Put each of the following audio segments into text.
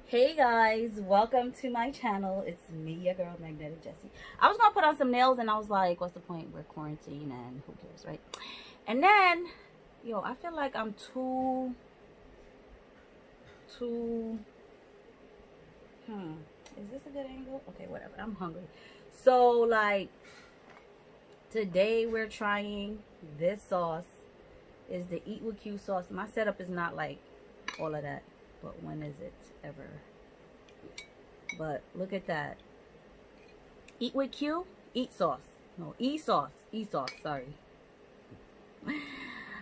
Hey guys, welcome to my channel. It's me, your girl, Magnetic Jesse. I was gonna put on some nails and I was like, what's the point? We're quarantined and who cares, right? And then, yo, I feel like I'm too, is this a good angle? Okay, whatever. I'm hungry. So, like, today we're trying this sauce. Is the Eat With Q sauce. My setup is not like all of that, but when is it ever? But look at that. Eat With Q, eat sauce. No, sauce, sorry.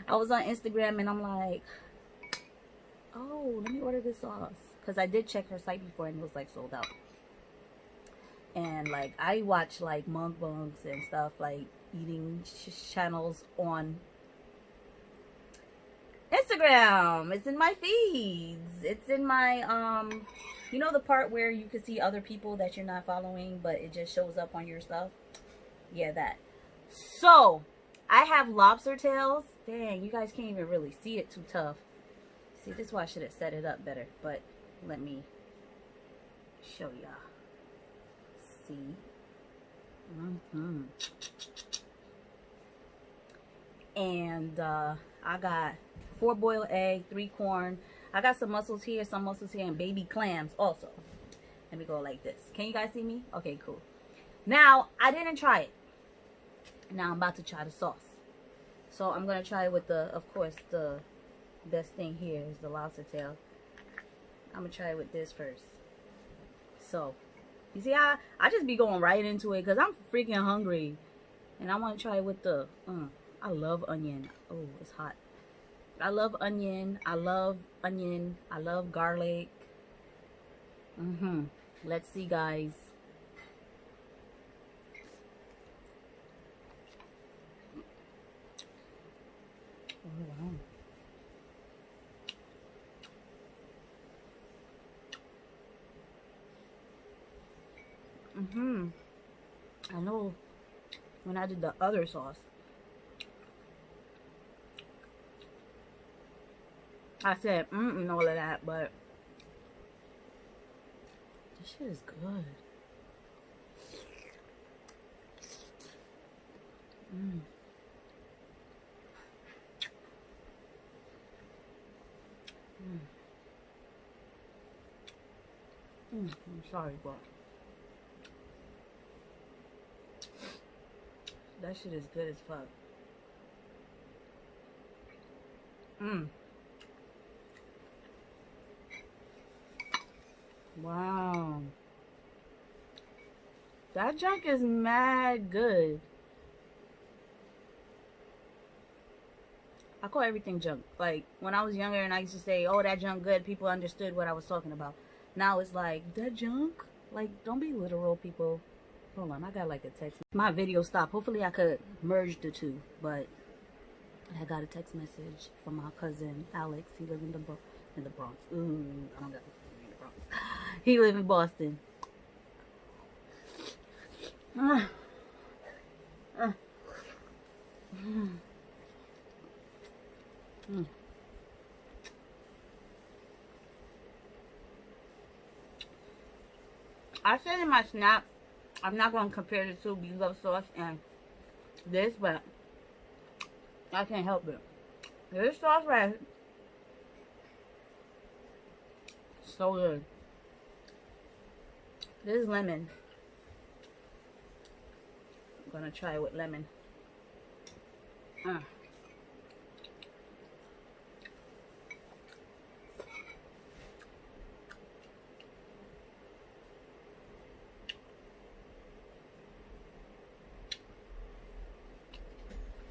I was on Instagram and I'm like, oh, let me order this sauce. Because I did check her site before and it was like sold out. And like, I watch like mukbangs and stuff, like eating channels on Instagram. It's in my feeds. It's in my, you know the part where you can see other people that you're not following, but it just shows up on your stuff? Yeah, that. So, I have lobster tails. Dang, you guys can't even really see it too tough. See, this is why I should have set it up better. But let me show y'all. See? And I got 4 boiled egg, 3 corn. I got some mussels here, and baby clams also. Let me go like this. Can you guys see me? Okay, cool. Now, I didn't try it. Now I'm about to try the sauce. So I'm going to try it with the, of course, the best thing here is the lobster tail. I'm going to try it with this first. So, you see how I just be going right into it because I'm freaking hungry. And I want to try it with the, I love onion. Oh, it's hot. I love onion. I love garlic. Let's see, guys. Oh, wow. I know when I did the other sauce, I said, and all of that, but this shit is good. I'm sorry, but that shit is good as fuck. Wow. That junk is mad good. I call everything junk. Like, when I was younger and I used to say, oh, that junk good, people understood what I was talking about. Now it's like, that junk? Like, don't be literal, people. Hold on, I got like a text. My video stopped. Hopefully I could merge the two. But I got a text message from my cousin, Alex. He lives in the Bronx. Ooh, I don't got in the Bronx. He lives in Boston. I said in my snap, I'm not going to compare the two beef love sauce and this, but I can't help it. This sauce right, so good. This is lemon. I'm going to try it with lemon.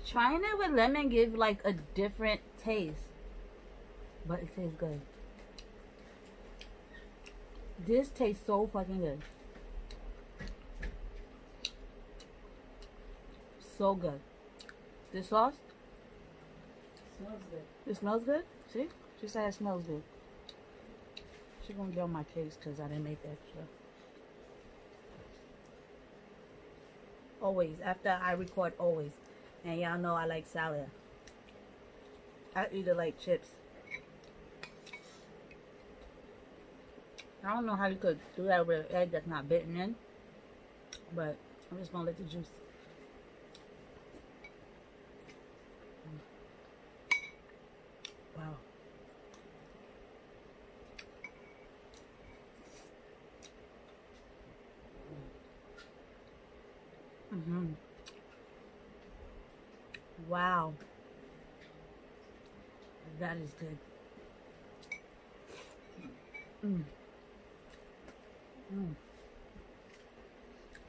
Trying it with lemon gives like a different taste, but it tastes good. This tastes so fucking good. So good. This sauce Smells good. it smells good. See, she said it smells good. She gonna get on my case because I didn't make the extra. Always after I record, always. And y'all know I like salad. I either like chips. I don't know how you could do that with an egg that's not bitten in, but I'm just gonna let the juice. Wow. Wow. That is good.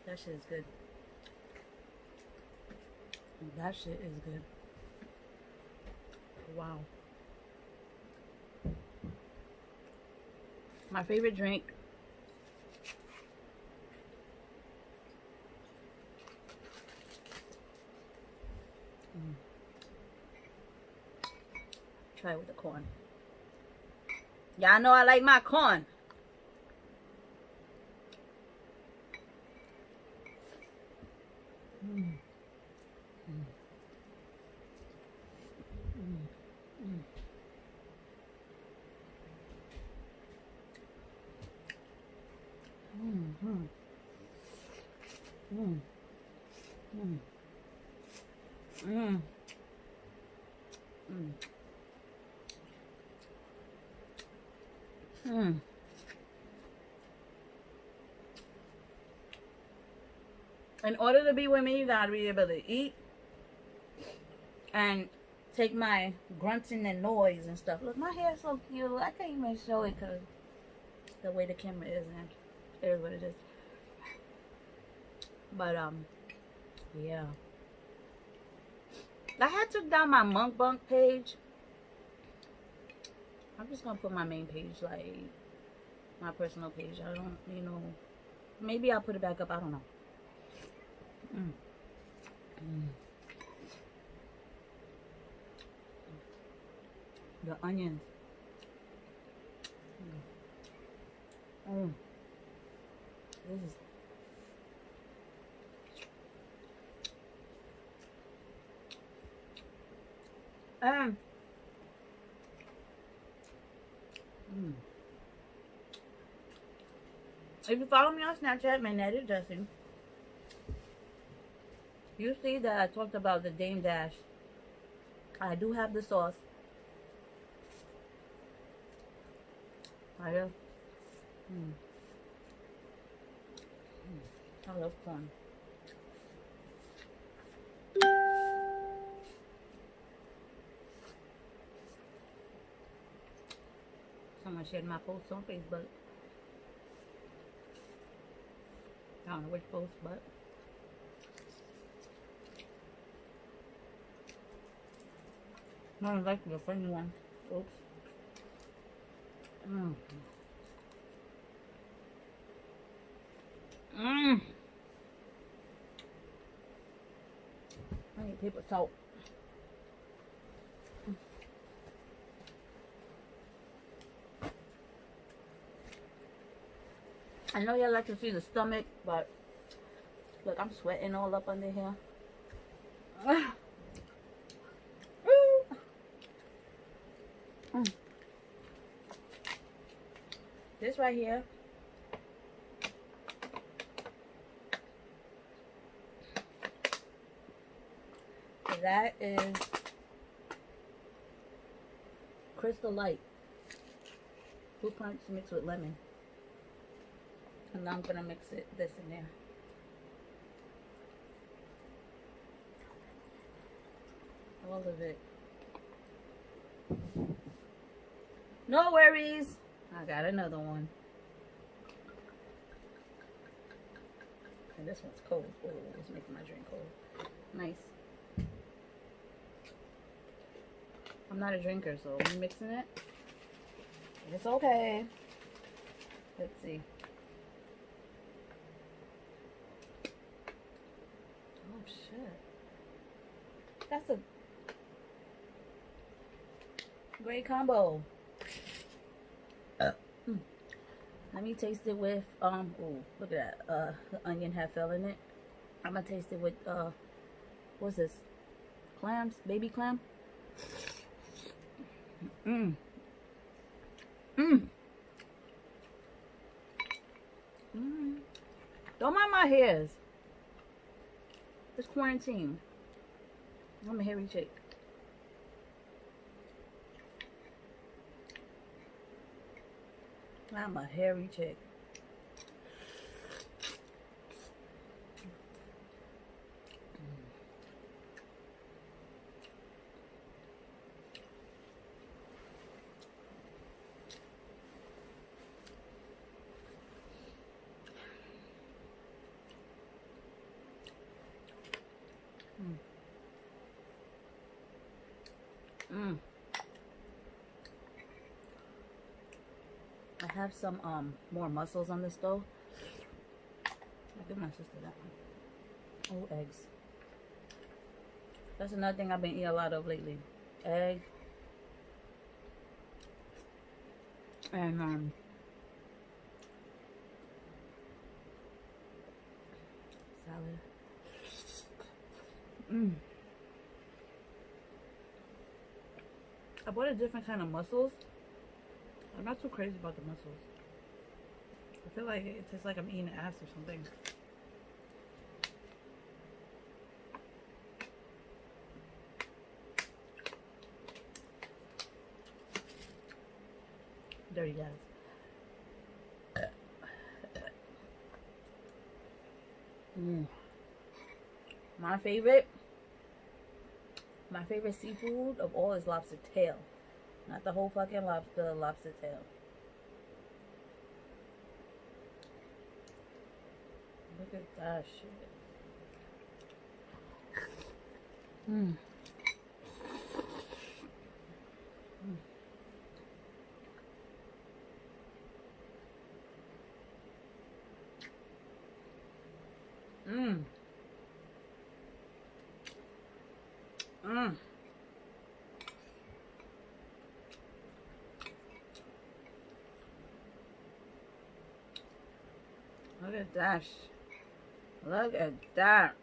That shit is good. That shit is good. Wow. My favorite drink. Try it with the corn. Y'all know I like my corn. In order to be with me, you gotta be able to eat and take my grunting and noise and stuff. Look, my hair is so cute. I can't even show it because the way the camera is, and it is what it is. But yeah. I had took down my Mukbang page. I'm just gonna put my main page, like my personal page. I don't, you know, maybe I'll put it back up. I don't know. The onions. This is if you follow me on Snapchat, magneticjesse, you see that I talked about the Dame Dash. I do have the sauce. I love corn. Someone shared my post on Facebook. I don't know which post, but not like the funny one. Oops. I need paper towel. I know y'all like to see the stomach, but look, I'm sweating all up under here. This right here that is Crystal Light fruit punch mixed with lemon, and now I'm gonna mix this in there. All of it. No worries. I got another one. And this one's cold. Oh, it's making my drink cold. Nice. I'm not a drinker, so I'm mixing it. It's okay. Let's see. Oh, shit. That's a great combo. Let me taste it with oh, look at that. The onion half fell in it. I'm gonna taste it with what's this? Clams, baby clam. Don't mind my hairs. It's quarantine. I'm a hairy chick. I'm a hairy chick. I have some more mussels on the stove. I'll give my sister that one. Oh, eggs. That's another thing I've been eating a lot of lately. Egg. And salad. I bought a different kind of mussels. I'm not too crazy about the mussels. I feel like it tastes like I'm eating ass or something. Dirty guys. My favorite seafood of all is lobster tail. Not the whole fucking lobster, lobster tail. Look at that shit. Look at that. Look at that.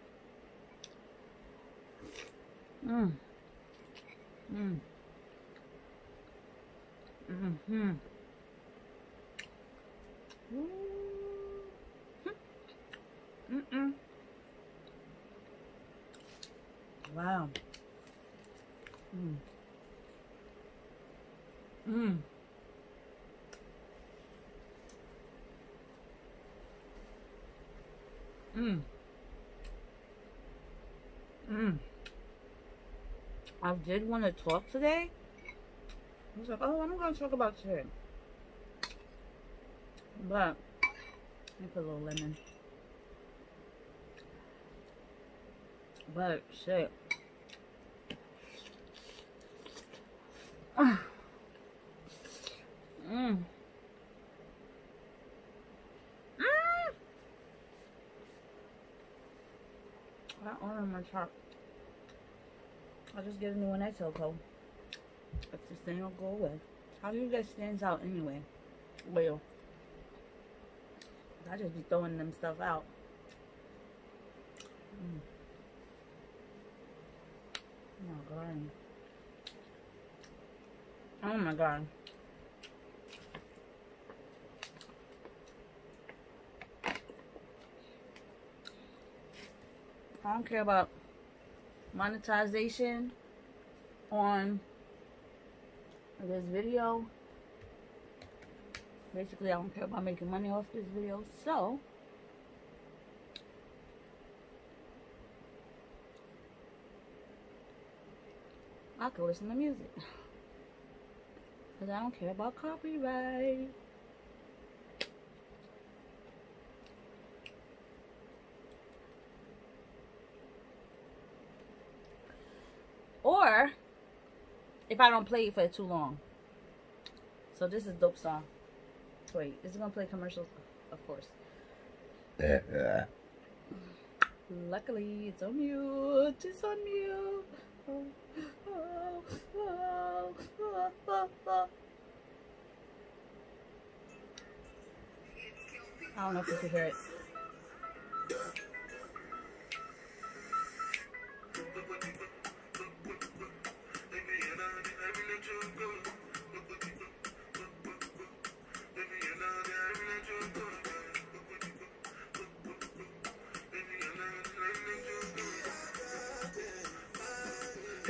Wow. I did want to talk today. I was like, oh, I'm going to talk about shit. But, let me put a little lemon. But, shit. That on my chart. I'll just get a new one at Telco. If this thing will go away. How do you get stands out anyway? Well, I just be throwing them stuff out. Oh my god. Oh my god. I don't care about monetization on this video. Basically, I don't care about making money off this video, so I could listen to music because I don't care about copyright. Or if I don't play it for too long. So this is a dope song. Wait, is it gonna play commercials? Of course. Luckily, it's on mute. It's on mute. Oh, oh, oh, oh, oh, oh. I don't know if you can hear it.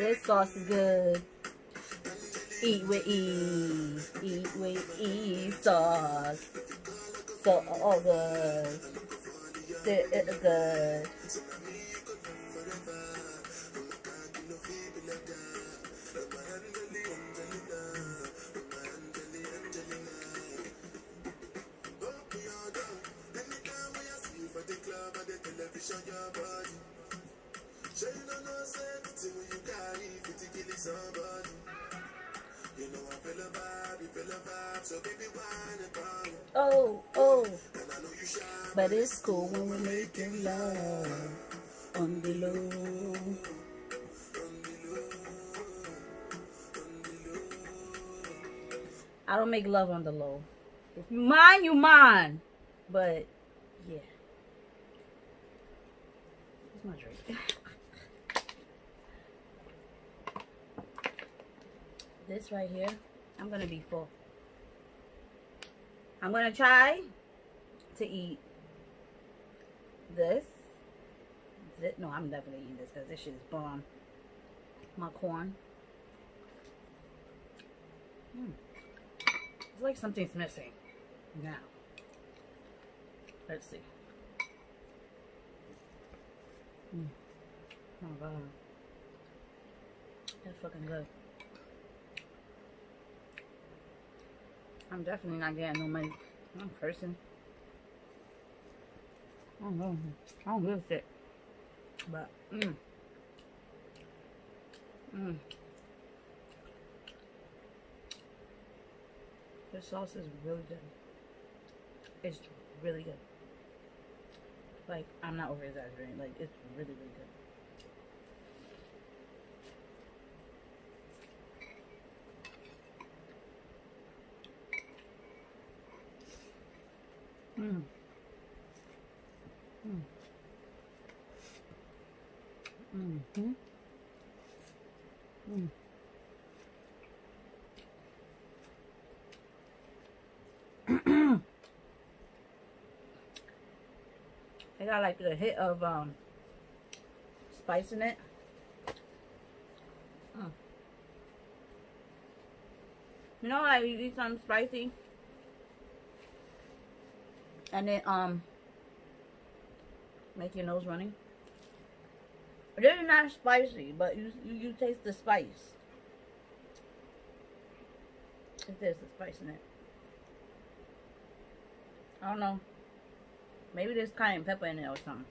This sauce is good. Eat with E. Eat with E sauce. So good. Good. Oh, oh. But it's cool when we're making love on the low. I don't make love on the low. If you mind, you mind. But, yeah. It's my drink. This right here, I'm going to be full. I'm going to try to eat this. No, I'm definitely eating this because this shit is bomb. My corn. It's like something's missing. Now, let's see. Oh god, that's fucking good. I'm definitely not getting no money. I'm cursing. I don't know. I don't give a shit. But this sauce is really good. It's really good. Like, I'm not over exaggerating. Like, it's really, really good. It got like a hit of spice in it. You know, like you eat something spicy and it make your nose running. This is not spicy, but you taste the spice. If there's a spice in it, I don't know. Maybe there's cayenne pepper in it or something.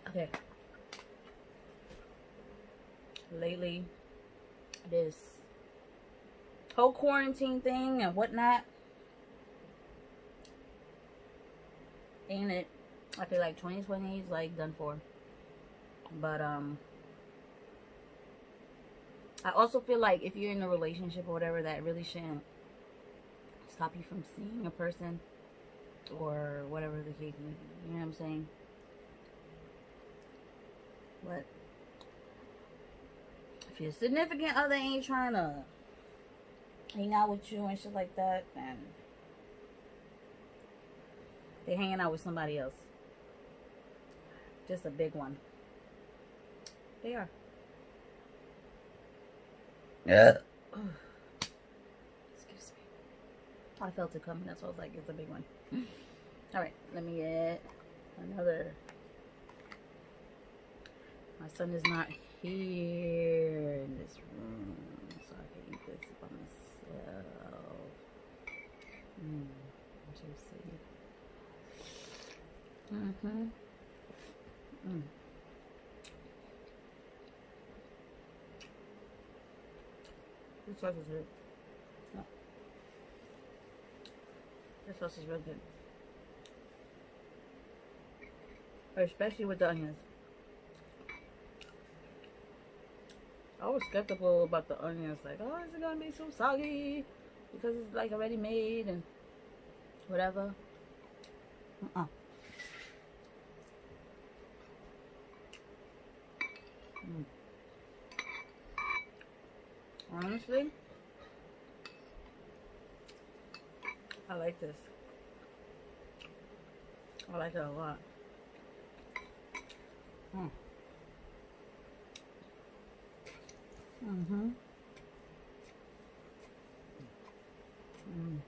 Okay. Lately, this whole quarantine thing and whatnot, ain't it? I feel like 2020 is like done for. But I also feel like if you're in a relationship or whatever, that really shouldn't stop you from seeing a person or whatever the case may be. You know what I'm saying? But if your significant other ain't trying to hang out with you and shit like that, then they're hanging out with somebody else. Just a big one. They are. Yeah. Excuse me. I felt it coming. That's why I was like, it's a big one. Alright, let me get another. My son is not here in this room, so I can eat this by myself. Juicy. This sauce is good. Oh. This sauce is real good. Especially with the onions. I was skeptical about the onions. Like, oh, is it gonna be so soggy? Because it's like already made and whatever. Honestly, I like this. I like it a lot. Mm. Mm-hmm. Mm.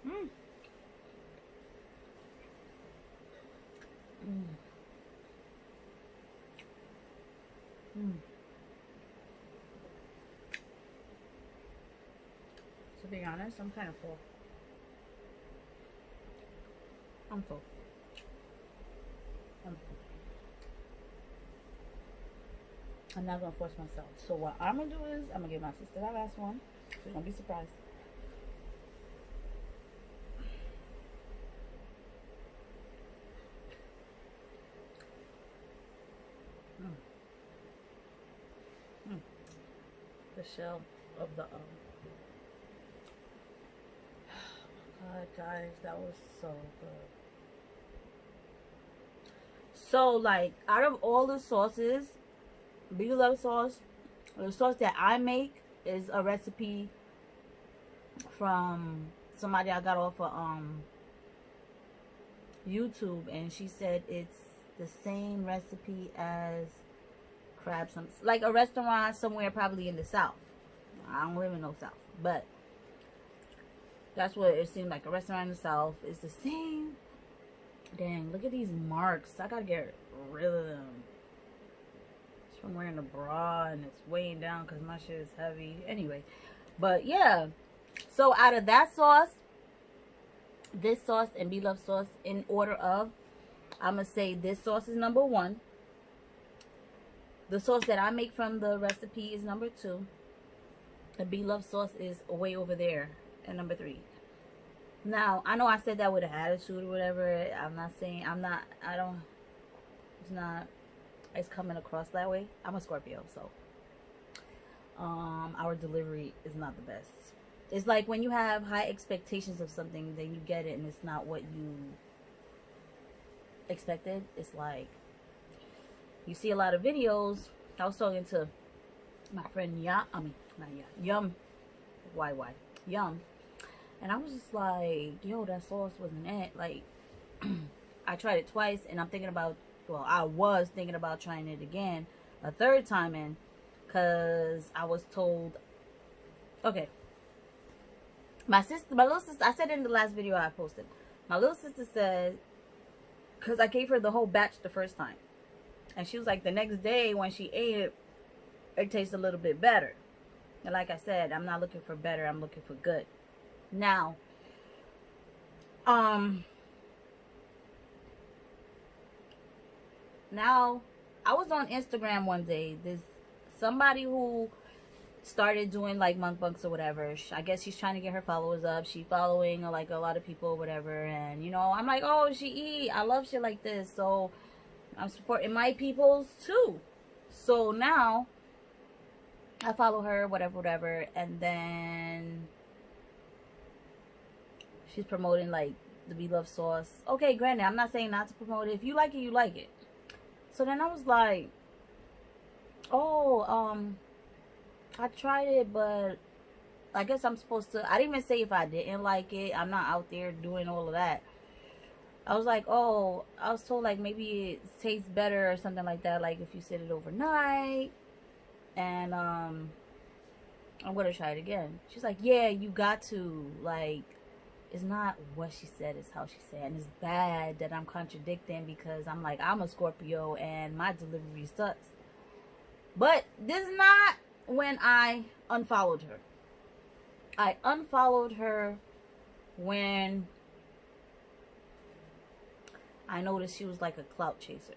Mm. Mm. Mm. To be honest, I'm kind of full. I'm full. I'm full. I'm not gonna force myself. So what I'm gonna do is I'm gonna give my sister that last one. She's gonna be surprised. Mm. Mm. The shell of the God, guys, that was so good. So like, out of all the sauces, beef sauce, the sauce that I make is a recipe from somebody I got off of YouTube, and she said it's the same recipe as crab, some like a restaurant somewhere probably in the South. I don't live in no South, but that's what it seemed like, a restaurant in the South. It's the same. Dang, look at these marks. I gotta get rid of them. It's from wearing a bra and it's weighing down because my shit is heavy. Anyway, but yeah. So out of that sauce, this sauce and beloved sauce, in order of, I'm gonna say this sauce is number 1. The sauce that I make from the recipe is number 2. The beloved sauce is way over there at number 3. Now, I know I said that with an attitude or whatever. I'm not saying, it's coming across that way. I'm a Scorpio, so our delivery is not the best. It's like when you have high expectations of something, then you get it and it's not what you expected. It's like, you see a lot of videos. I was talking to my friend Yum, Yum, and I was just like, yo, that sauce wasn't it. Like, I tried it twice, and I was thinking about trying it again, a third time in, because I was told, okay, my little sister, I said in the last video I posted, my little sister said, because I gave her the whole batch the first time, and she was like, the next day when she ate it, it tastes a little bit better. And like I said, I'm not looking for better, I'm looking for good. Now, now I was on Instagram one day. There's somebody who started doing like mukbangs or whatever. I guess she's trying to get her followers up. She following like a lot of people or whatever, and you know, I'm like, oh, she eat, I love shit like this, so I'm supporting my peoples too. So now I follow her, whatever, and then she's promoting like the beloved sauce. Okay, granted, I'm not saying not to promote it. If you like it, you like it. So then I was like, oh, I tried it, but I guess I'm supposed to, I didn't even say if I didn't like it. I'm not out there doing all of that. I was like, oh, I was told like maybe it tastes better or something like that, like if you sit it overnight. And I'm gonna try it again. She's like, yeah, you got to, like, it's not what she said, it's how she said. And it's bad that I'm contradicting, because I'm like, I'm a Scorpio and my delivery sucks. But this is not when I unfollowed her. I unfollowed her when I noticed she was like a clout chaser.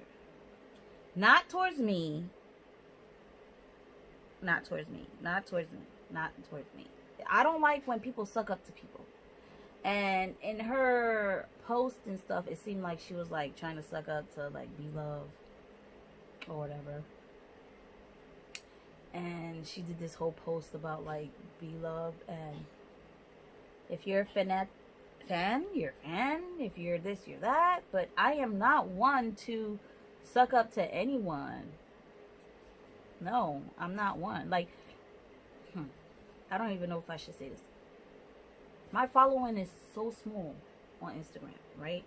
Not towards me. Not towards me. Not towards me. Not towards me. I don't like when people suck up to people. And in her post and stuff, it seemed like she was like trying to suck up to like beloved or whatever. And she did this whole post about like beloved, and if you're a fan, you're a fan. If you're this, you're that. But I am not one to suck up to anyone. No, I'm not one. Like, I don't even know if I should say this. My following is so small on Instagram, right?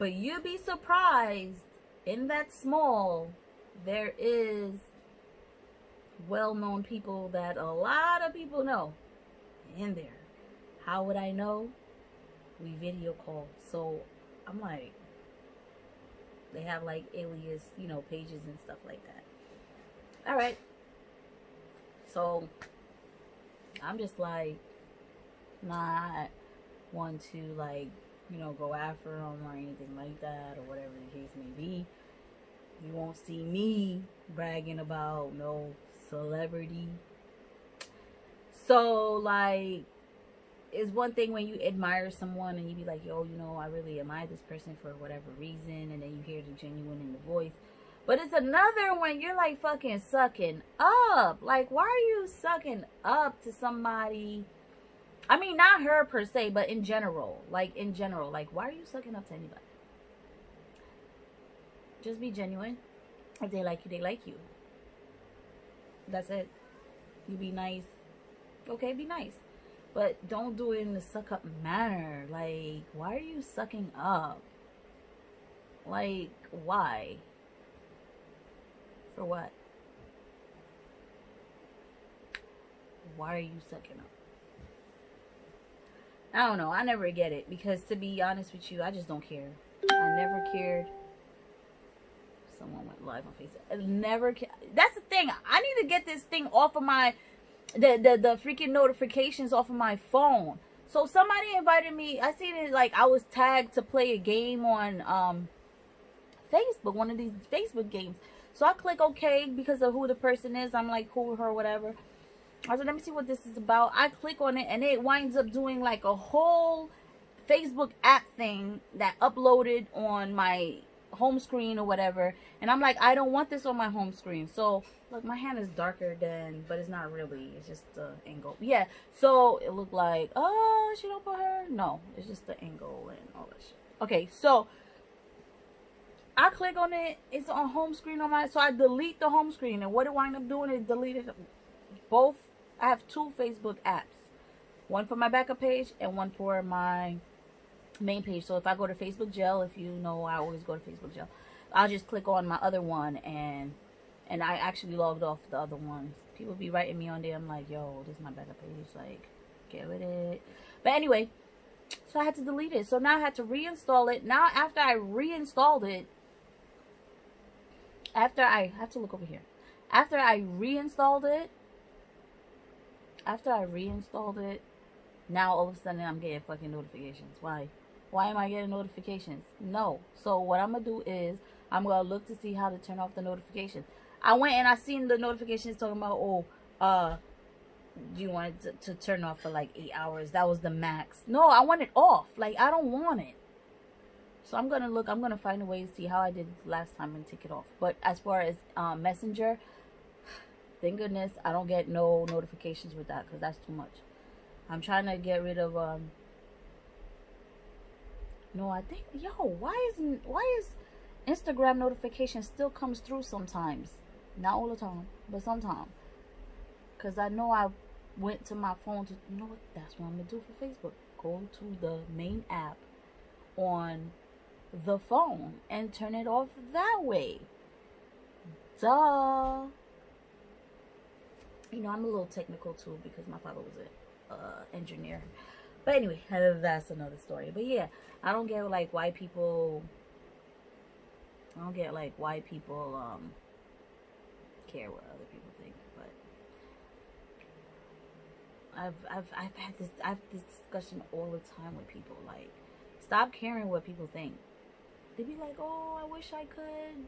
But you'd be surprised, in that small, there is well-known people that a lot of people know in there. How would I know? We video call. So I'm like, they have like alias, you know, pages and stuff like that. All right. So I'm just like not one to like, you know, go after them or anything like that, or whatever the case may be. You won't see me bragging about no celebrity. So like, it's one thing when you admire someone and you be like, yo, you know, I really admire this person for whatever reason, and then you hear the genuine in the voice. But it's another when you're like fucking sucking up. Like, why are you sucking up to somebody? I mean, not her per se, but in general. Like, in general. Like, why are you sucking up to anybody? Just be genuine. If they like you, they like you. That's it. You be nice. Okay, be nice. But don't do it in a suck up manner. Like, why are you sucking up? Like, why? For what? Why are you sucking up? I don't know. I never get it. Because to be honest with you, I just don't care. I never cared. Someone went live on Facebook. I never cared. That's the thing. I need to get this thing off of my... The freaking notifications off of my phone. So somebody invited me. I seen it like I was tagged to play a game on Facebook. One of these Facebook games. So I click OK because of who the person is. I'm like cool with her or whatever. I said, let me see what this is about. I click on it and it winds up doing like a whole Facebook app thing that uploaded on my home screen or whatever. And I'm like, I don't want this on my home screen. So look, my hand is darker than, but it's not really. It's just the angle. Yeah. So it looked like, oh, she don't put her. No, it's just the angle and all that shit. Okay, so I click on it. It's on home screen on my. So I delete the home screen, and what it wind up doing is deleted both. I have two Facebook apps, one for my backup page and one for my main page. So if I go to Facebook jail, if you know, I always go to Facebook jail. I'll just click on my other one and I actually logged off the other ones. People be writing me on there. I'm like, yo, this is my backup page. Like, get with it. But anyway, so I had to delete it. So now I had to reinstall it. Now after I reinstalled it, I have to look over here. After I reinstalled it, now all of a sudden I'm getting fucking notifications. Why? Why am I getting notifications? No. So what I'm going to do is I'm going to look to see how to turn off the notifications. I went and I seen the notifications talking about, oh, do you want it to turn off for like 8 hours? That was the max. No, I want it off. Like, I don't want it. So I'm going to look. I'm going to find a way to see how I did it last time and take it off. But as far as Messenger, thank goodness I don't get no notifications with that because that's too much. I'm trying to get rid of... No, I think... Yo, why is Instagram notification still comes through sometimes? Not all the time, but sometimes. Because I know I went to my phone to... You know what? That's what I'm going to do for Facebook. Go to the main app on the phone and turn it off that way. Duh. You know, I'm a little technical too because my father was an engineer. But anyway, that's another story. But yeah, I don't get like why people... I don't get like why people care what other people think. But I've this discussion all the time with people. Like, stop caring what people think. They be like, oh, I wish I could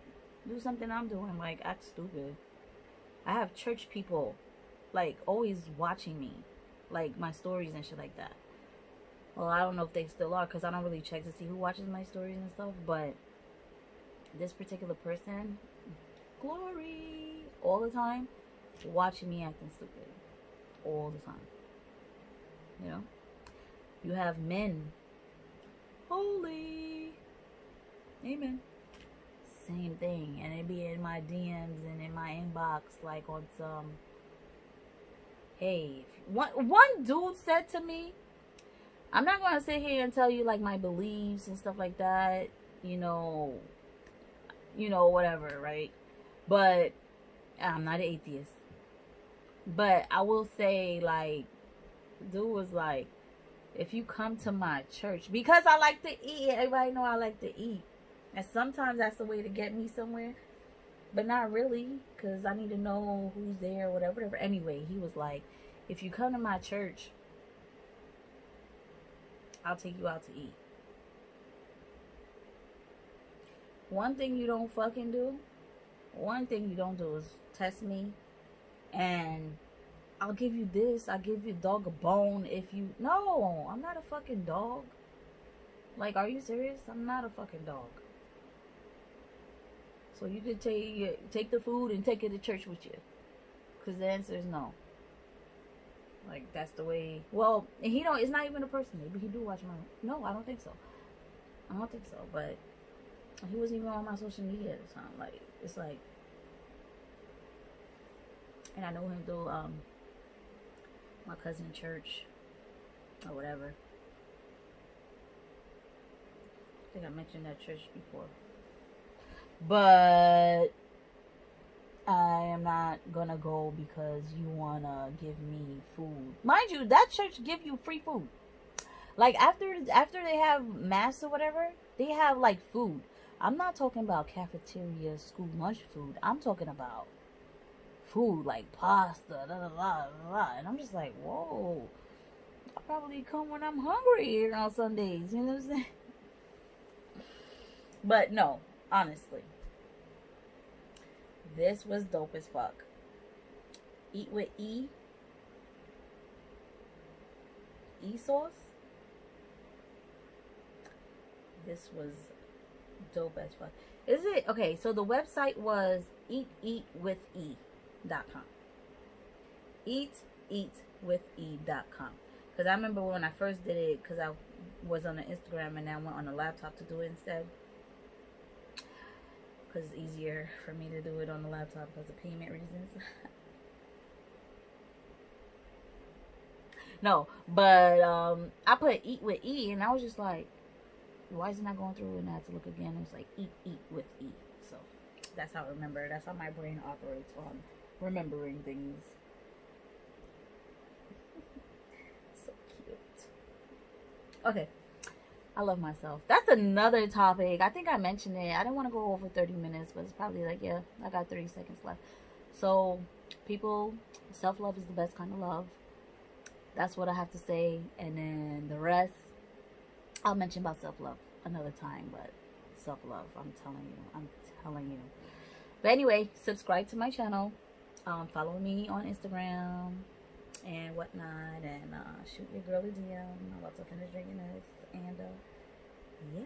do something I'm doing. Like, act stupid. I have church people like always watching me, like my stories and shit like that. Well, I don't know if they still are because I don't really check to see who watches my stories and stuff. But this particular person, glory, all the time, watching me acting stupid. All the time. You know? You have men. Holy. Amen. Same thing. And it be in my DMs and in my inbox, like on some... Hey, one dude said to me, I'm not going to sit here and tell you like my beliefs and stuff like that. you know, whatever, right? But I'm not an atheist. But I will say, like, dude was like, if you come to my church, because I like to eat, everybody know I like to eat. And sometimes that's the way to get me somewhere. But not really, because I need to know who's there, whatever. Anyway, he was like, if you come to my church, I'll take you out to eat. One thing you don't do is test me, and I'll give you this, I'll give you dog a bone if you... No, I'm not a fucking dog. Like, are you serious? I'm not a fucking dog. So you could take the food and take it to church with you. Because the answer is no. Like, that's the way... Well, and he don't... It's not even a person. Maybe he do watch my... No, I don't think so. But he wasn't even on my social media at the time. Like, it's like... And I know him through my cousin's church or whatever. I think I mentioned that church before. But I am not gonna go because you wanna give me food. Mind you, that church give you free food. Like, after they have mass or whatever, they have like food. I'm not talking about cafeteria, school lunch food. I'm talking about food like pasta, and I'm just like, whoa. I'll probably come when I'm hungry here on Sundays. You know what I'm saying? But no, honestly, this was dope as fuck. Eat with E sauce. This was dope as fuck. Is it okay? So the website was eatwithe.com. Eatwithe.com. Because I remember when I first did it, because I was on the Instagram and then I went on the laptop to do it instead. Because it's easier for me to do it on the laptop because of payment reasons. No, but I put eat with E, and I was just like, why is it not going through? And I had to look again. It was like eat with E. So that's how I remember. That's how my brain operates on remembering things. So cute. Okay. I love myself. That's another topic. I think I mentioned it. I didn't want to go over 30 minutes, but it's probably like, yeah, I got 30 seconds left. So, people, self-love is the best kind of love. That's what I have to say. And then the rest, I'll mention about self-love another time. But self-love, I'm telling you. But anyway, subscribe to my channel. Follow me on Instagram and whatnot. And shoot your girl a DM. I'm about to finish drinking this. And, yeah.